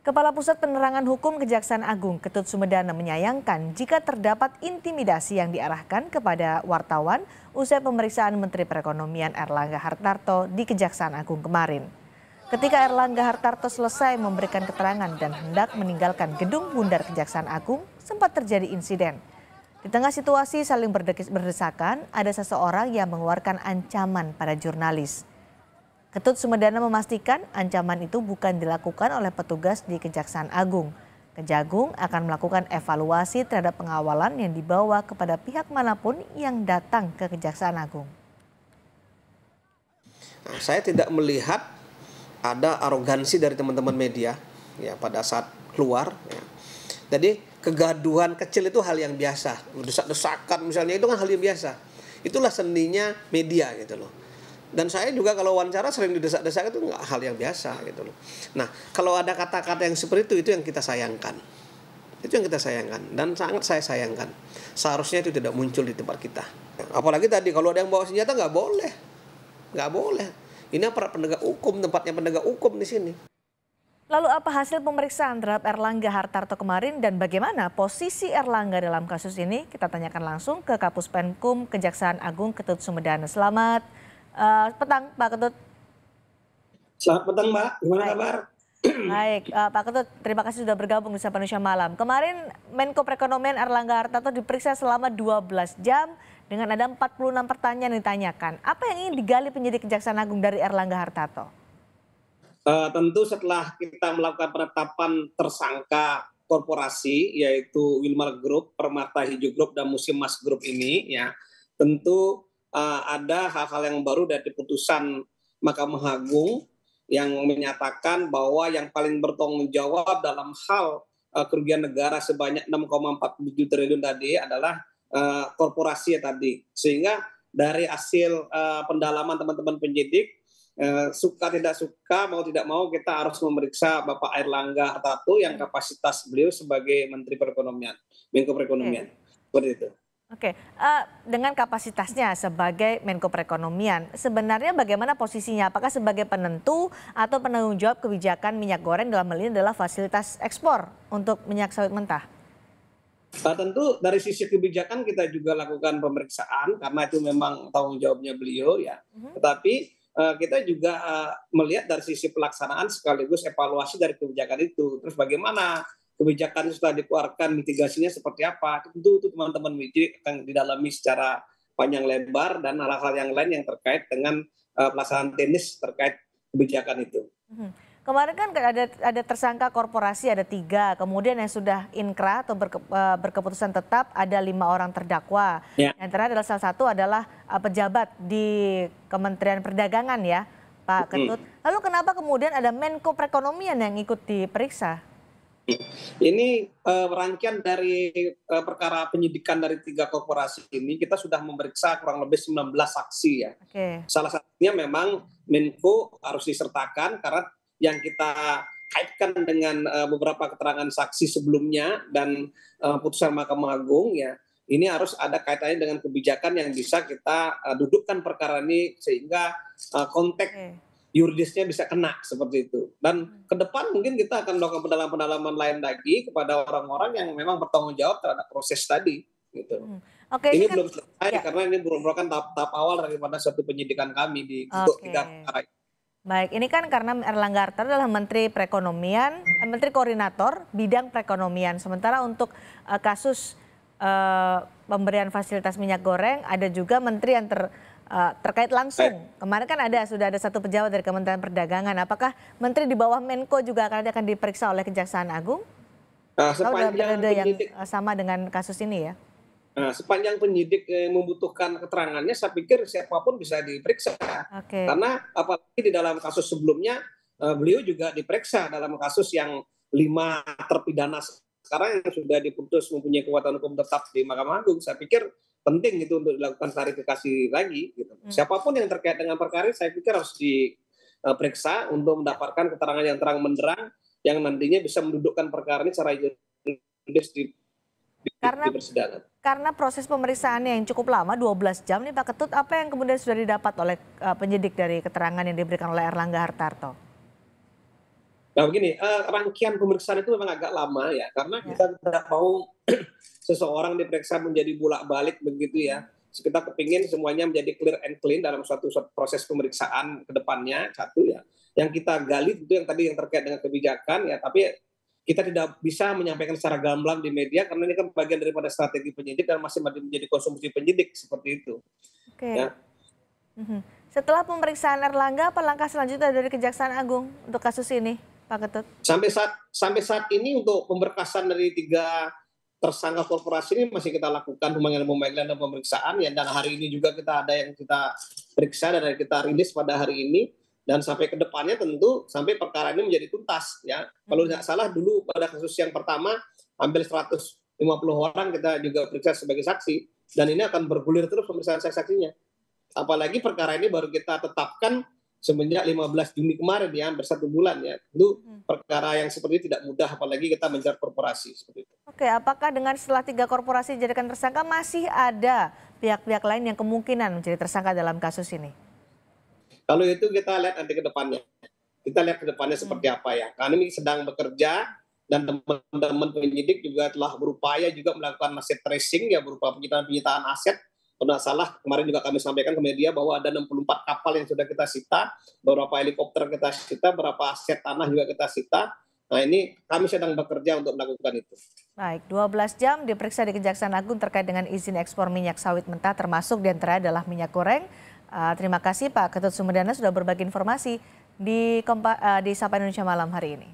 Kepala Pusat Penerangan Hukum Kejaksaan Agung Ketut Sumedana menyayangkan jika terdapat intimidasi yang diarahkan kepada wartawan usai pemeriksaan Menteri Perekonomian Erlangga Hartarto di Kejaksaan Agung kemarin. Ketika Erlangga Hartarto selesai memberikan keterangan dan hendak meninggalkan gedung bundar Kejaksaan Agung, sempat terjadi insiden. Di tengah situasi saling berdesakan, ada seseorang yang mengeluarkan ancaman pada jurnalis. Ketut Sumedana memastikan ancaman itu bukan dilakukan oleh petugas di Kejaksaan Agung. Kejagung akan melakukan evaluasi terhadap pengawalan yang dibawa kepada pihak manapun yang datang ke Kejaksaan Agung. Saya tidak melihat ada arogansi dari teman-teman media ya pada saat keluar. Ya. Jadi kegaduhan kecil itu hal yang biasa, desak-desakan misalnya itu kan hal yang biasa. Itulah seninya media gitu loh. Dan saya juga kalau wawancara sering didesak-desak itu nggak hal yang biasa gitu loh. Nah kalau ada kata-kata yang seperti itu yang kita sayangkan. Itu yang kita sayangkan dan sangat saya sayangkan. Seharusnya itu tidak muncul di tempat kita. Apalagi tadi kalau ada yang bawa senjata nggak boleh. Nggak boleh. Ini aparat penegak hukum, tempatnya penegak hukum di sini. Lalu apa hasil pemeriksaan terhadap Erlangga Hartarto kemarin dan bagaimana posisi Erlangga dalam kasus ini? Kita tanyakan langsung ke Kapus Penkum Kejaksaan Agung Ketut Sumedana. Selamat petang Pak Ketut. Selamat petang Mbak, gimana kabar? Baik, Pak Ketut, terima kasih sudah bergabung di Sapa Indonesia Malam. Kemarin Menko Perekonomian Erlangga Hartarto diperiksa selama 12 jam dengan ada 46 pertanyaan yang ditanyakan. Apa yang ingin digali penyidik Kejaksaan Agung dari Erlangga Hartarto? Tentu setelah kita melakukan penetapan tersangka korporasi yaitu Wilmar Group, Permata Hijau Group dan Musim Mas Group ini ya, tentu ada hal-hal yang baru dari putusan Mahkamah Agung yang menyatakan bahwa yang paling bertanggung jawab dalam hal kerugian negara sebanyak 6,47 triliun tadi adalah korporasi tadi. Sehingga dari hasil pendalaman teman-teman penyidik, suka tidak suka, mau tidak mau kita harus memeriksa Bapak Erlangga Hartarto yang kapasitas beliau sebagai Menteri Perekonomian, Menko Perekonomian. Seperti itu. Oke, dengan kapasitasnya sebagai Menko Perekonomian, sebenarnya bagaimana posisinya? Apakah sebagai penentu atau penanggung jawab kebijakan minyak goreng dalam hal ini adalah fasilitas ekspor untuk minyak sawit mentah? Tentu dari sisi kebijakan kita juga lakukan pemeriksaan karena itu memang tanggung jawabnya beliau ya. Tetapi kita juga melihat dari sisi pelaksanaan sekaligus evaluasi dari kebijakan itu. Terus bagaimana kebijakan setelah dikeluarkan, mitigasinya seperti apa, tentu itu teman-teman penyidik akan didalami secara panjang lebar dan hal-hal yang lain yang terkait dengan pelaksanaan teknis terkait kebijakan itu. Kemarin kan ada tersangka korporasi ada 3, kemudian yang sudah inkrah atau berkeputusan tetap ada 5 orang terdakwa. Ya. Yang terakhir adalah salah satu adalah pejabat di Kementerian Perdagangan ya, Pak Ketut. Lalu kenapa kemudian ada Menko Perekonomian yang ikut diperiksa? Ini rangkaian dari perkara penyidikan dari 3 korporasi ini kita sudah memeriksa kurang lebih 19 saksi ya. Oke. Salah satunya memang Menko harus disertakan karena yang kita kaitkan dengan beberapa keterangan saksi sebelumnya dan putusan Mahkamah Agung ya, ini harus ada kaitannya dengan kebijakan yang bisa kita dudukkan perkara ini sehingga konteks yuridisnya bisa kena seperti itu. Dan ke depan mungkin kita akan melakukan pendalaman lain lagi kepada orang-orang yang memang bertanggung jawab terhadap proses tadi. Gitu. Oke, ini kan, belum selesai ya. Karena ini merupakan tahap awal daripada suatu penyidikan kami untuk 3 perkara. Baik, ini kan karena Erlangga Hartarto adalah Menteri Perekonomian, Menteri Koordinator bidang perekonomian. Sementara untuk kasus pemberian fasilitas minyak goreng ada juga menteri yang terkait langsung. Kemarin kan sudah ada satu pejabat dari Kementerian Perdagangan. Apakah menteri di bawah Menko juga akan diperiksa oleh Kejaksaan Agung? Sepanjang penyidik yang sama dengan kasus ini ya? Sepanjang penyidik membutuhkan keterangannya, saya pikir siapapun bisa diperiksa. Karena apalagi di dalam kasus sebelumnya, beliau juga diperiksa dalam kasus yang 5 terpidana sekarang yang sudah diputus mempunyai kekuatan hukum tetap di Mahkamah Agung. Saya pikir penting itu untuk dilakukan klarifikasi lagi. Gitu. Siapapun yang terkait dengan perkara ini, saya pikir harus diperiksa untuk mendapatkan keterangan yang terang benderang yang nantinya bisa mendudukkan perkara ini secara juridis di persidangan. Karena proses pemeriksaannya yang cukup lama, 12 jam nih Pak Ketut, apa yang kemudian sudah didapat oleh penyidik dari keterangan yang diberikan oleh Erlangga Hartarto? Nah begini, rangkaian pemeriksaan itu memang agak lama ya, karena Ya. kita tidak mau seseorang diperiksa menjadi bolak-balik begitu ya. Kita kepingin semuanya menjadi clear and clean dalam suatu proses pemeriksaan ke depannya, satu ya. Yang kita gali itu yang tadi yang terkait dengan kebijakan ya, tapi kita tidak bisa menyampaikan secara gamblang di media karena ini kan bagian daripada strategi penyidik dan masih menjadi konsumsi penyidik seperti itu. Oke. Ya. Mhm. Setelah pemeriksaan Erlangga, apa langkah selanjutnya dari Kejaksaan Agung untuk kasus ini, Pak Ketut? Sampai saat ini untuk pemberkasan dari 3 tersangka korporasi ini masih kita lakukan pemanggilan dan pemeriksaan ya, dan hari ini juga kita ada yang kita periksa dan kita rilis pada hari ini, dan sampai ke depannya tentu sampai perkara ini menjadi tuntas ya. Kalau tidak salah dulu pada kasus yang pertama hampir 150 orang kita juga periksa sebagai saksi, dan ini akan bergulir terus pemeriksaan saksinya. Apalagi perkara ini baru kita tetapkan semenjak 15 Juni kemarin ya, hampir 1 bulan ya. Itu perkara yang seperti ini tidak mudah, apalagi kita mengejar korporasi seperti itu. Oke, apakah dengan setelah 3 korporasi dijadikan tersangka masih ada pihak-pihak lain yang kemungkinan menjadi tersangka dalam kasus ini? Kalau itu kita lihat nanti ke depannya. Kita lihat ke depannya seperti apa ya. Kami sedang bekerja dan teman-teman penyidik juga telah berupaya juga melakukan aset tracing ya, berupa penyitaan aset. Kalau tidak salah kemarin juga kami sampaikan ke media bahwa ada 64 kapal yang sudah kita sita, beberapa helikopter kita sita, beberapa aset tanah juga kita sita. Nah ini kami sedang bekerja untuk melakukan itu. Baik, 12 jam diperiksa di Kejaksaan Agung terkait dengan izin ekspor minyak sawit mentah, termasuk diantara adalah minyak goreng. Terima kasih Pak Ketut Sumedana sudah berbagi informasi di Sapa Indonesia Malam hari ini.